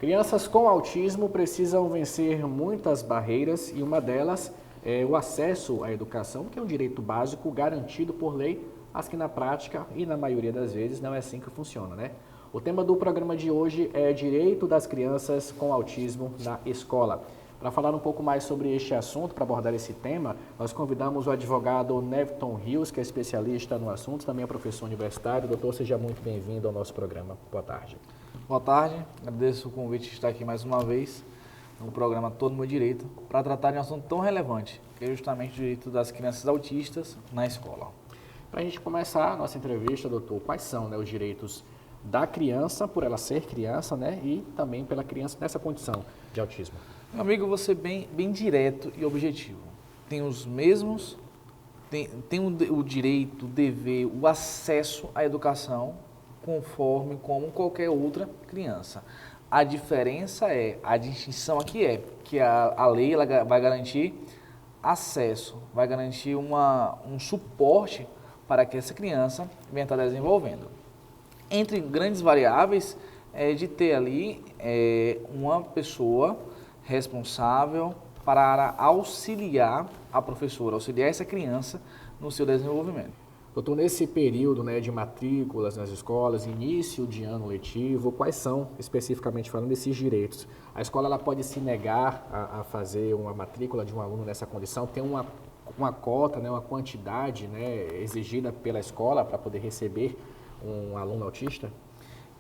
Crianças com autismo precisam vencer muitas barreiras e uma delas é o acesso à educação, que é um direito básico garantido por lei, mas que na prática e na maioria das vezes não é assim que funciona, né? O tema do programa de hoje é Direito das Crianças com Autismo na Escola. Para falar um pouco mais sobre este assunto, para abordar esse tema, nós convidamos o advogado Neviton Rios, que é especialista no assunto, também é professor universitário. Doutor, seja muito bem-vindo ao nosso programa. Boa tarde. Boa tarde, agradeço o convite de estar aqui mais uma vez no programa Todo Meu Direito para tratar de um assunto tão relevante, que é justamente o direito das crianças autistas na escola. Para a gente começar a nossa entrevista, doutor, quais são, né, os direitos da criança, por ela ser criança, né, e também pela criança nessa condição de autismo? Meu amigo, vou ser bem direto e objetivo. Tem os mesmos, tem o direito, o dever, o acesso à educação conforme como qualquer outra criança. A diferença a distinção aqui que a lei ela vai garantir acesso, vai garantir um suporte para que essa criança venha estar desenvolvendo. Entre grandes variáveis, de ter ali uma pessoa responsável para auxiliar a professora, auxiliar essa criança no seu desenvolvimento. Doutor, nesse período, né, de matrículas nas escolas, início de ano letivo, quais são, especificamente falando, esses direitos? A escola ela pode se negar a fazer uma matrícula de um aluno nessa condição? Tem uma cota, né, uma quantidade, né, exigida pela escola para poder receber um aluno autista?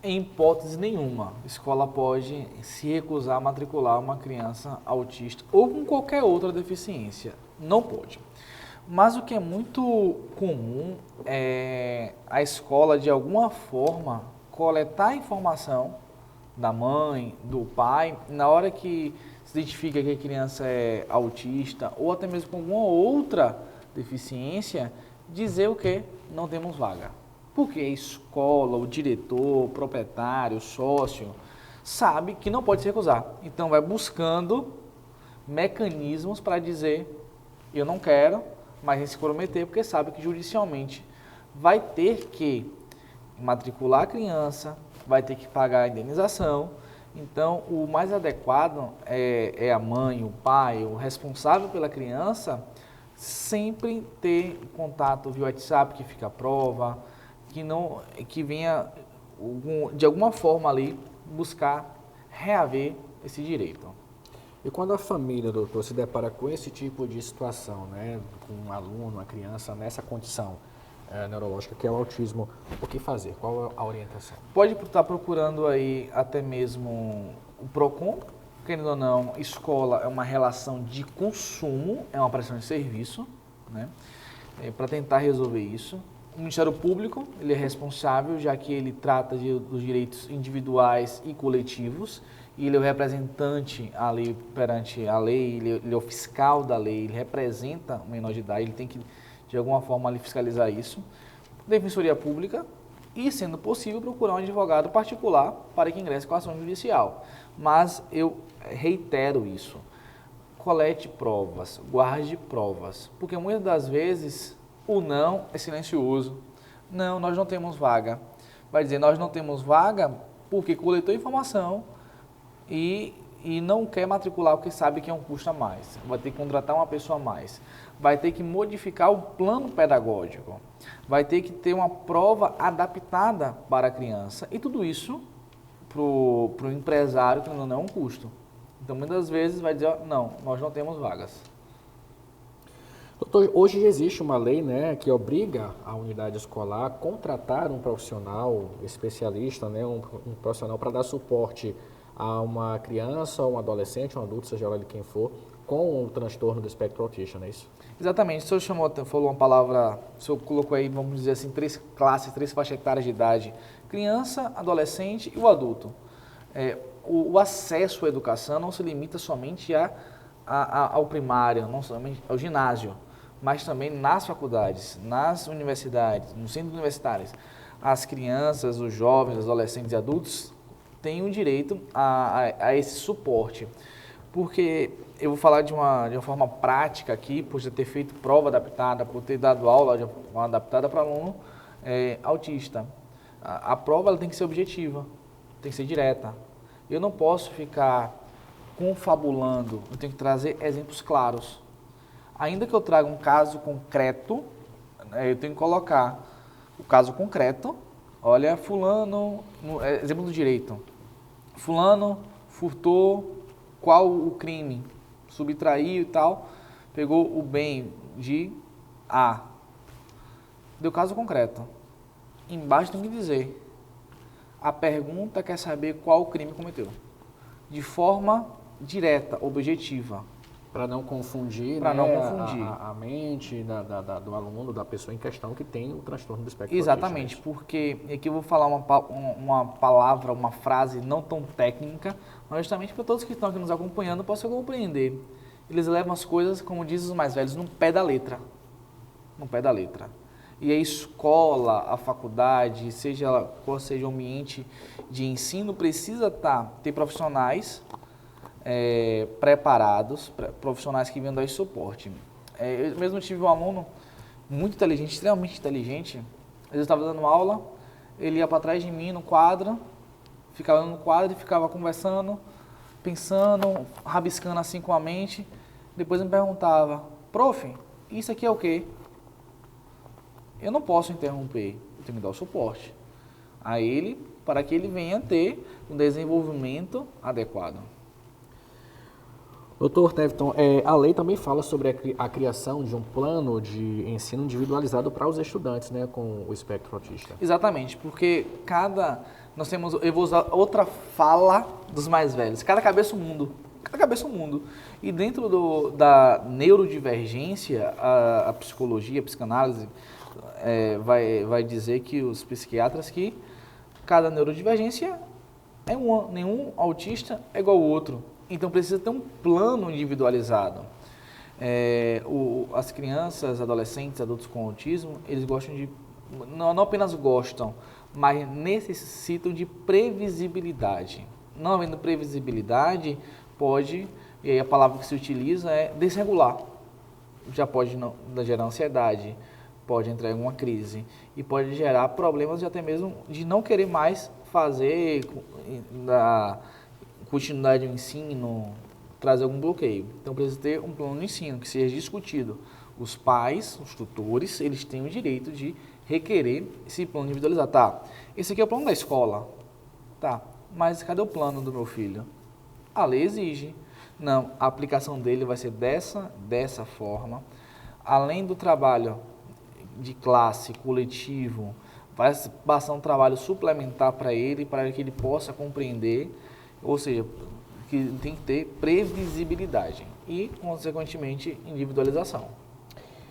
Em hipótese nenhuma, a escola pode se recusar a matricular uma criança autista ou com qualquer outra deficiência. Não pode. Mas o que é muito comum é a escola, de alguma forma, coletar a informação da mãe, do pai, na hora que se identifica que a criança é autista ou até mesmo com alguma outra deficiência, dizer o que? Não temos vaga. Porque a escola, o diretor, o proprietário, o sócio, sabe que não pode se recusar. Então vai buscando mecanismos para dizer, eu não quero, mas nem se comprometer, porque sabe que judicialmente vai ter que matricular a criança, vai ter que pagar a indenização. Então, o mais adequado é a mãe, o pai, o responsável pela criança, sempre ter contato via WhatsApp, que fica a prova, que venha, de alguma forma ali, buscar reaver esse direito. E quando a família, doutor, se depara com esse tipo de situação, né, com um aluno, uma criança nessa condição neurológica que é o autismo, o que fazer? Qual a orientação? Pode estar procurando aí até mesmo o PROCON, querendo ou não, escola é uma relação de consumo, é uma prestação de serviço, né, para tentar resolver isso. O Ministério Público, ele é responsável, já que ele trata dos direitos individuais e coletivos, e ele é o representante ali perante a lei, ele é o fiscal da lei, ele representa o menor de idade, ele tem que, de alguma forma, ali, fiscalizar isso. Defensoria Pública e, sendo possível, procurar um advogado particular para que ingresse com a ação judicial. Mas eu reitero isso, colete provas, guarde provas, porque muitas das vezes o não é silencioso. Não, nós não temos vaga. Vai dizer, nós não temos vaga porque coletou informação, e não quer matricular porque sabe que é um custo a mais. Vai ter que contratar uma pessoa a mais. Vai ter que modificar o plano pedagógico. Vai ter que ter uma prova adaptada para a criança. E tudo isso, para o empresário, que não é um custo. Então, muitas vezes vai dizer, não, nós não temos vagas. Doutor, hoje existe uma lei, né, que obriga a unidade escolar a contratar um profissional especialista, né, um profissional para dar suporte a uma criança, um adolescente, um adulto, seja lá de quem for, com o transtorno do espectro autista, não é isso? Exatamente. O senhor falou uma palavra, o senhor colocou aí, vamos dizer assim, 3 classes, 3 faixas etárias de idade. Criança, adolescente e o adulto. O acesso à educação não se limita somente ao primário, não somente ao ginásio, mas também nas faculdades, nas universidades, nos centros universitários. As crianças, os jovens, os adolescentes e adultos têm o direito a esse suporte. Porque eu vou falar de uma forma prática aqui, por já ter feito prova adaptada, por ter dado aula de forma adaptada para aluno autista. A prova ela tem que ser objetiva, tem que ser direta. Eu não posso ficar confabulando, eu tenho que trazer exemplos claros. Ainda que eu traga um caso concreto, eu tenho que colocar o caso concreto. Olha, fulano, exemplo do direito, fulano furtou, qual o crime? Subtraiu e tal, pegou o bem de A. Deu caso concreto. Embaixo tem que dizer, a pergunta quer saber qual o crime cometeu. De forma direta, objetiva. Para não confundir, Para né, não confundir. A mente do aluno, da pessoa em questão que tem o transtorno do espectro Exatamente, autista. porque aqui eu vou falar uma palavra, uma frase não tão técnica, mas justamente para todos que estão aqui nos acompanhando possam compreender. Eles levam as coisas, como dizem os mais velhos, no pé da letra. No pé da letra. E a escola, a faculdade, seja qual seja o ambiente de ensino, precisa ter profissionais preparados, profissionais que venham dar esse suporte. Eu mesmo tive um aluno muito inteligente, extremamente inteligente. Eu estava dando aula, ele ia para trás de mim no quadro, ficava no quadro e ficava conversando, pensando, rabiscando assim com a mente. Depois me perguntava, prof, isso aqui é o quê? Eu não posso interromper, eu tenho que dar o suporte a ele para que ele venha ter um desenvolvimento adequado. Doutor Neviton, a lei também fala sobre a criação de um plano de ensino individualizado para os estudantes, né, com o espectro autista. Exatamente, porque nós temos, eu vou usar outra fala dos mais velhos, cada cabeça um mundo. Cada cabeça um mundo. E dentro da neurodivergência, a psicologia, a psicanálise, vai dizer que os psiquiatras que cada neurodivergência é uma, nenhum autista é igual ao outro. Então precisa ter um plano individualizado. As crianças, adolescentes, adultos com autismo, eles gostam de, não apenas gostam, mas necessitam de previsibilidade. Não havendo previsibilidade, pode, e aí a palavra que se utiliza é desregular. Já pode gerar ansiedade, pode entrar em uma crise e pode gerar problemas de até mesmo de não querer mais fazer da continuidade do ensino, trazer algum bloqueio. Então precisa ter um plano de ensino que seja discutido. Os pais, os tutores, eles têm o direito de requerer esse plano individualizado. Tá, esse aqui é o plano da escola. Tá, mas cadê o plano do meu filho? A lei exige. Não, a aplicação dele vai ser dessa forma. Além do trabalho de classe, coletivo, vai passar um trabalho suplementar para que ele possa compreender, ou seja, que tem que ter previsibilidade e, consequentemente, individualização.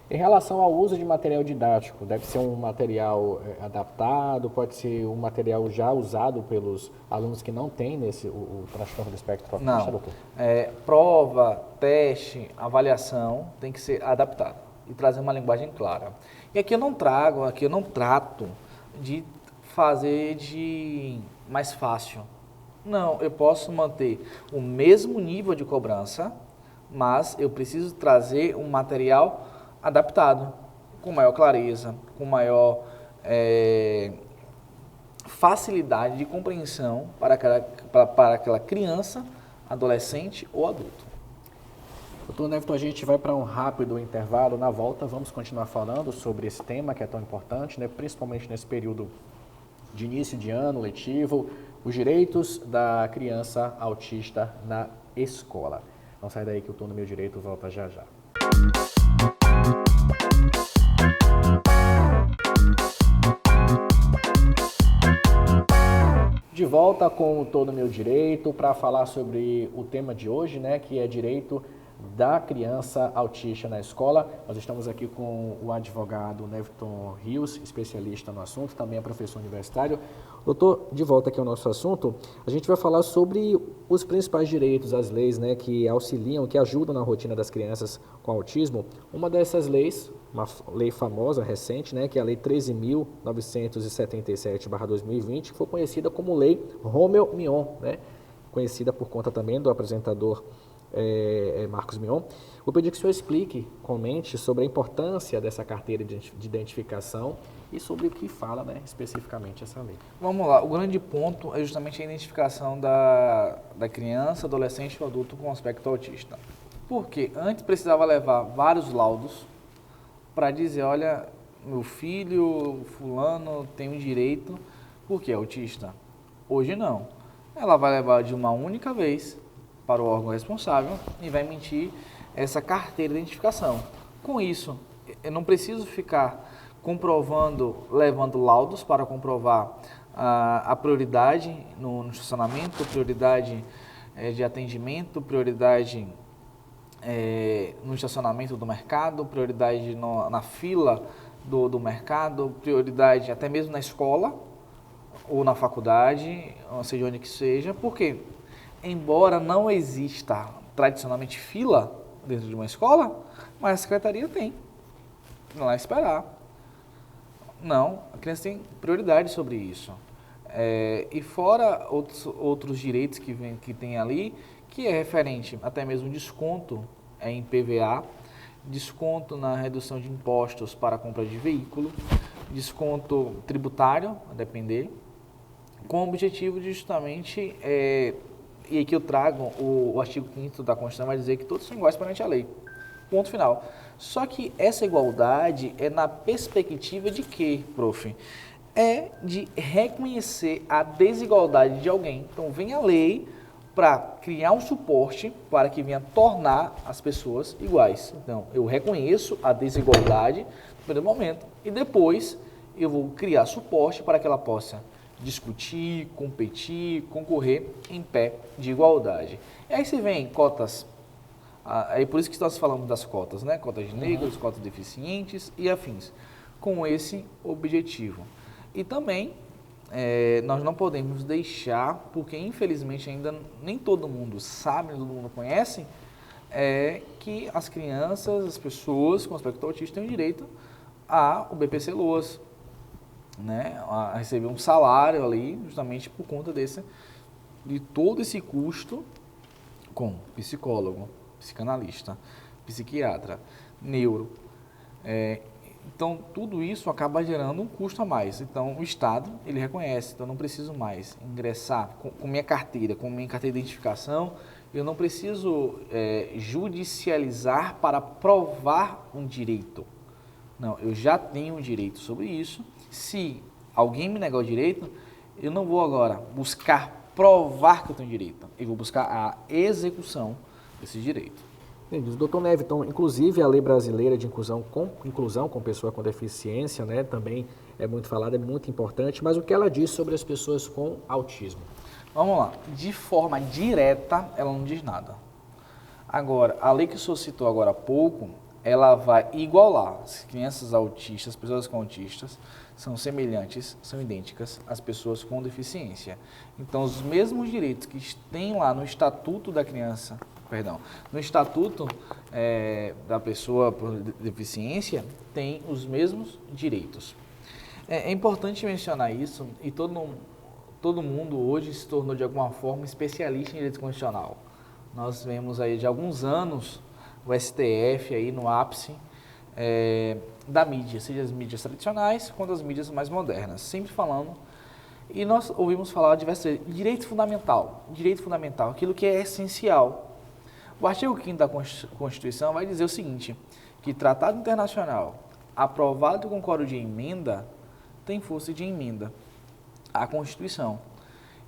Em relação ao uso de material didático, deve ser um material adaptado, pode ser um material já usado pelos alunos que não têm o transtorno do espectro autista, doutor? Prova, teste, avaliação tem que ser adaptado e trazer uma linguagem clara. E aqui eu não trato de fazer de mais fácil. Não, eu posso manter o mesmo nível de cobrança, mas eu preciso trazer um material adaptado, com maior clareza, com maior facilidade de compreensão para aquela criança, adolescente ou adulto. Doutor Neviton, a gente vai para um rápido intervalo. Na volta, vamos continuar falando sobre esse tema que é tão importante, né? Principalmente nesse período de início de ano letivo, os direitos da criança autista na escola. Não sai daí que o Tô no Meu Direito volta já já. De volta com o Tô no Meu Direito para falar sobre o tema de hoje, né? Que é direito da criança autista na escola. Nós estamos aqui com o advogado Neviton Rios, especialista no assunto, também é professor universitário. Doutor, de volta aqui ao nosso assunto, a gente vai falar sobre os principais direitos, as leis, né, que auxiliam, que ajudam na rotina das crianças com autismo. Uma dessas leis, uma lei famosa, recente, né, que é a Lei 13.977/2020, que foi conhecida como Lei Romeu-Mion, né, conhecida por conta também do apresentador Marcos Mion, vou pedir que o senhor explique, comente sobre a importância dessa carteira de identificação e sobre o que fala, né, especificamente essa lei. Vamos lá, o grande ponto é justamente a identificação da criança, adolescente ou adulto com aspecto autista. Porque antes precisava levar vários laudos para dizer, olha, meu filho, fulano, tem um direito porque é autista. Hoje não. Ela vai levar de uma única vez para o órgão responsável e vai emitir essa carteira de identificação. Com isso, eu não preciso ficar comprovando, levando laudos para comprovar a prioridade no estacionamento, prioridade de atendimento, prioridade no estacionamento do mercado, prioridade na fila do mercado, prioridade até mesmo na escola ou na faculdade, ou seja, onde que seja, porque embora não exista tradicionalmente fila dentro de uma escola, mas a secretaria tem, não é esperar. Não, a criança tem prioridade sobre isso. E fora outros direitos que tem ali, que é referente até mesmo desconto em PVA, desconto na redução de impostos para a compra de veículo, desconto tributário, a depender, com o objetivo de justamente, e aqui eu trago o artigo 5º da Constituição, vai dizer que todos são iguais perante a lei. Ponto final. Só que essa igualdade é na perspectiva de quê, prof? É de reconhecer a desigualdade de alguém. Então, vem a lei para criar um suporte para que venha tornar as pessoas iguais. Então, eu reconheço a desigualdade no primeiro momento e depois eu vou criar suporte para que ela possa discutir, competir, concorrer em pé de igualdade. E aí se vem cotas, é por isso que nós falamos das cotas, né? Cotas de negros, cotas de deficientes e afins, com esse objetivo. E também nós não podemos deixar, porque infelizmente ainda nem todo mundo sabe, nem todo mundo conhece, que as crianças, as pessoas com aspecto autista têm direito ao BPC Loas, né, a receber um salário ali, justamente por conta de todo esse custo com psicólogo, psicanalista, psiquiatra, neuro. Então, tudo isso acaba gerando um custo a mais. Então, o Estado, ele reconhece, então eu não preciso mais ingressar com minha carteira de identificação, eu não preciso judicializar para provar um direito. Não, eu já tenho um direito sobre isso. Se alguém me negar o direito, eu não vou agora buscar provar que eu tenho direito. Eu vou buscar a execução desse direito. Entendi. Doutor Neviton, inclusive a lei brasileira de inclusão com pessoa com deficiência, né, também é muito falada, é muito importante, mas o que ela diz sobre as pessoas com autismo? Vamos lá. De forma direta, ela não diz nada. Agora, a lei que o senhor citou agora há pouco, ela vai igualar as crianças autistas, as pessoas com autistas, são semelhantes, são idênticas às pessoas com deficiência. Então, os mesmos direitos que tem lá no Estatuto da Criança, no Estatuto da Pessoa com Deficiência, tem os mesmos direitos. É importante mencionar isso, e todo mundo hoje se tornou de alguma forma especialista em direito constitucional. Nós vemos aí de alguns anos o STF aí no ápice da mídia, seja as mídias tradicionais quanto as mídias mais modernas, sempre falando, e nós ouvimos falar diversas vezes, direito fundamental, aquilo que é essencial. O artigo 5º da Constituição vai dizer o seguinte, que tratado internacional aprovado com quórum de emenda tem força de emenda à Constituição.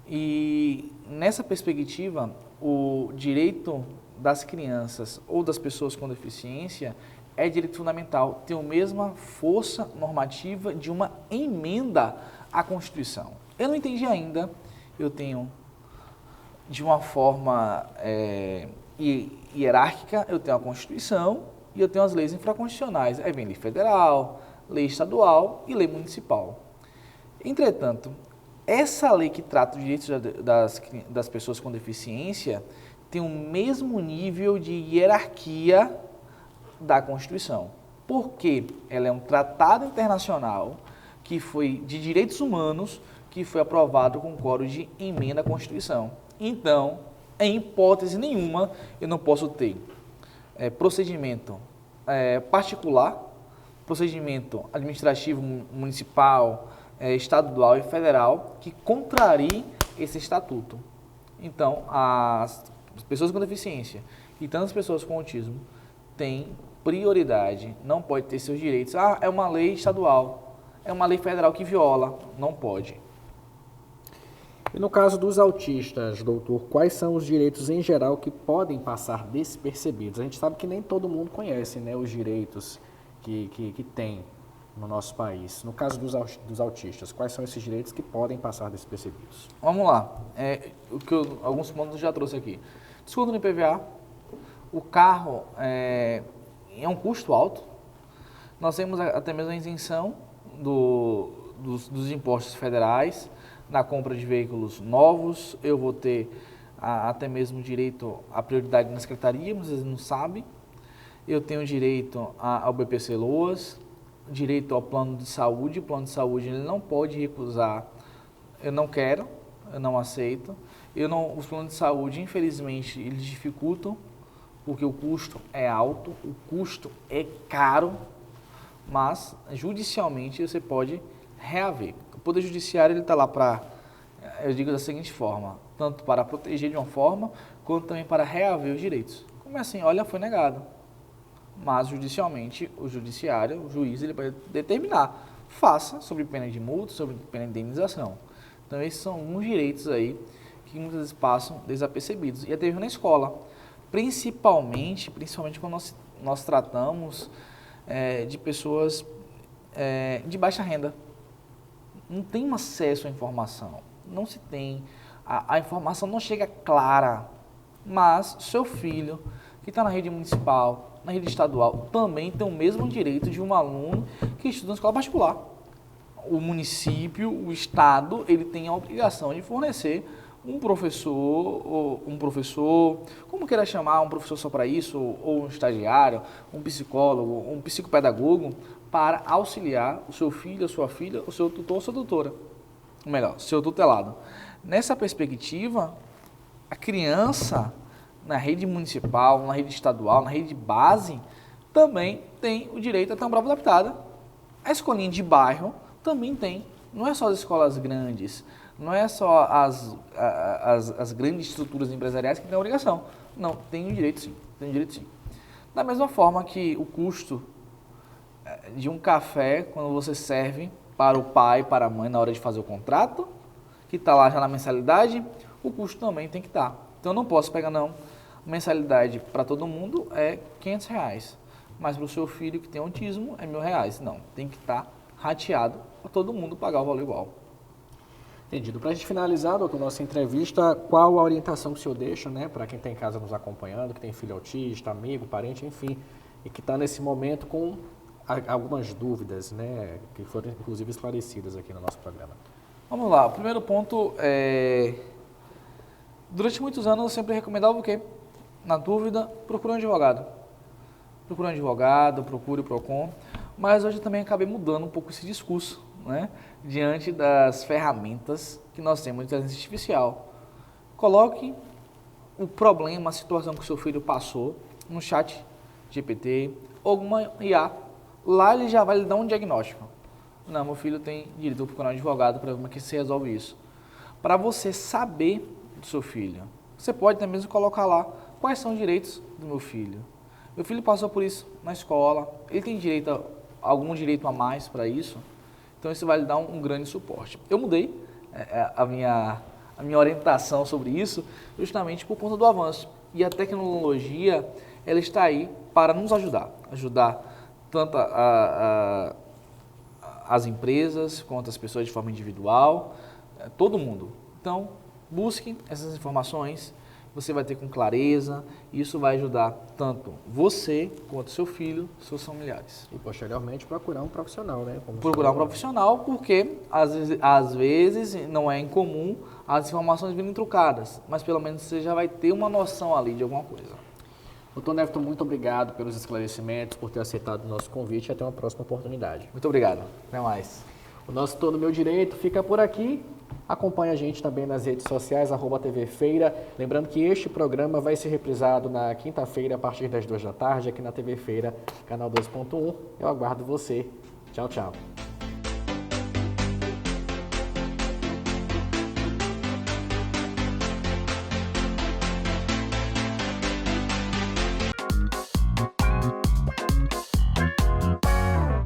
E nessa perspectiva, o direito das crianças ou das pessoas com deficiência é direito fundamental, tem a mesma força normativa de uma emenda à Constituição. Eu não entendi ainda, eu tenho de uma forma hierárquica, eu tenho a Constituição e eu tenho as leis infraconstitucionais. Aí vem lei federal, lei estadual e lei municipal. Entretanto, essa lei que trata os direitos das pessoas com deficiência tem o mesmo nível de hierarquia da Constituição. Porque ela é um tratado internacional que foi de direitos humanos, que foi aprovado com quórum de emenda à Constituição. Então, Em hipótese nenhuma, eu não posso ter procedimento particular, procedimento administrativo municipal, estadual e federal que contrarie esse estatuto. Então, as pessoas com deficiência e tantas pessoas com autismo têm prioridade, não pode ter seus direitos. Ah, é uma lei estadual, é uma lei federal que viola, não pode. E no caso dos autistas, doutor, quais são os direitos em geral que podem passar despercebidos? A gente sabe que nem todo mundo conhece, né, os direitos que tem no nosso país. No caso dos autistas, quais são esses direitos que podem passar despercebidos? Vamos lá, alguns pontos eu já trouxe aqui. Desconto no IPVA, o carro é um custo alto, nós temos até mesmo a isenção dos impostos federais, na compra de veículos novos, eu vou ter até mesmo direito à prioridade na secretaria, mas eles não sabem. Eu tenho direito ao BPC Loas, direito ao plano de saúde. O plano de saúde ele não pode recusar, eu não quero, eu não aceito. Os planos de saúde, infelizmente, eles dificultam, porque o custo é alto, o custo é caro, mas judicialmente você pode reaver. O Poder Judiciário está lá para, eu digo da seguinte forma, tanto para proteger de uma forma, quanto também para reaver os direitos. Como é assim? Olha, foi negado. Mas judicialmente, o judiciário, o juiz, ele vai determinar, faça sob pena de multa, sob pena de indenização. Então esses são alguns direitos aí que muitas vezes passam desapercebidos. E até mesmo na escola, principalmente quando nós tratamos de pessoas de baixa renda. Não tem acesso à informação, não se tem, a informação não chega clara, mas seu filho, que está na rede municipal, na rede estadual, também tem o mesmo direito de um aluno que estuda na escola particular. O município, o estado, ele tem a obrigação de fornecer um professor, como queira chamar, um professor só para isso, ou um estagiário, um psicólogo, um psicopedagogo, para auxiliar o seu filho, a sua filha, o seu tutor ou sua tutora. Ou melhor, seu tutelado. Nessa perspectiva, a criança na rede municipal, na rede estadual, na rede base, também tem o direito a ter uma prova adaptada. A escolinha de bairro também tem. Não é só as escolas grandes, não é só as grandes estruturas empresariais que têm a obrigação. Não, tem o direito sim, tem o direito sim. Da mesma forma que o custo de um café, quando você serve para o pai, para a mãe, na hora de fazer o contrato, que está lá já na mensalidade, o custo também tem que estar. Então, eu não posso pegar, não, mensalidade para todo mundo é R$500, mas para o seu filho que tem autismo é R$1.000. Não, tem que estar rateado para todo mundo pagar o valor igual. Entendido. Para a gente finalizar, doutor, nossa entrevista, qual a orientação que o senhor deixa, né, para quem está em casa nos acompanhando, que tem filho autista, amigo, parente, enfim, e que está nesse momento com algumas dúvidas, né, que foram inclusive esclarecidas aqui no nosso programa? Vamos lá. O primeiro ponto é... Durante muitos anos eu sempre recomendava o quê? Na dúvida, procure um advogado. Procure um advogado, procure o PROCON. Mas hoje eu também acabei mudando um pouco esse discurso, né? Diante das ferramentas que nós temos de inteligência artificial. Coloque o problema, a situação que o seu filho passou no chat GPT ou alguma IA. Lá ele já vai lhe dar um diagnóstico. Não, meu filho tem direito a procurar um advogado para ver como é que se resolve isso. Para você saber do seu filho, você pode também mesmo colocar lá quais são os direitos do meu filho. Meu filho passou por isso na escola, ele tem direito algum direito a mais para isso, então isso vai lhe dar um grande suporte. Eu mudei a minha orientação sobre isso justamente por conta do avanço. E a tecnologia, ela está aí para nos ajudar tanto as empresas quanto as pessoas de forma individual, todo mundo. Então, busque essas informações, você vai ter com clareza, e isso vai ajudar tanto você quanto seu filho, seus familiares. E posteriormente procurar um profissional, né? Procurar um profissional, porque às vezes não é incomum as informações virem trucadas, mas pelo menos você já vai ter uma noção ali de alguma coisa. Doutor Neverton, muito obrigado pelos esclarecimentos, por ter aceitado o nosso convite e até uma próxima oportunidade. Muito obrigado. Até mais. O nosso Tô no Meu Direito fica por aqui. Acompanhe a gente também nas redes sociais, @TV Feira. Lembrando que este programa vai ser reprisado na quinta-feira, a partir das 2 da tarde, aqui na TV Feira, canal 2.1. Eu aguardo você. Tchau, tchau.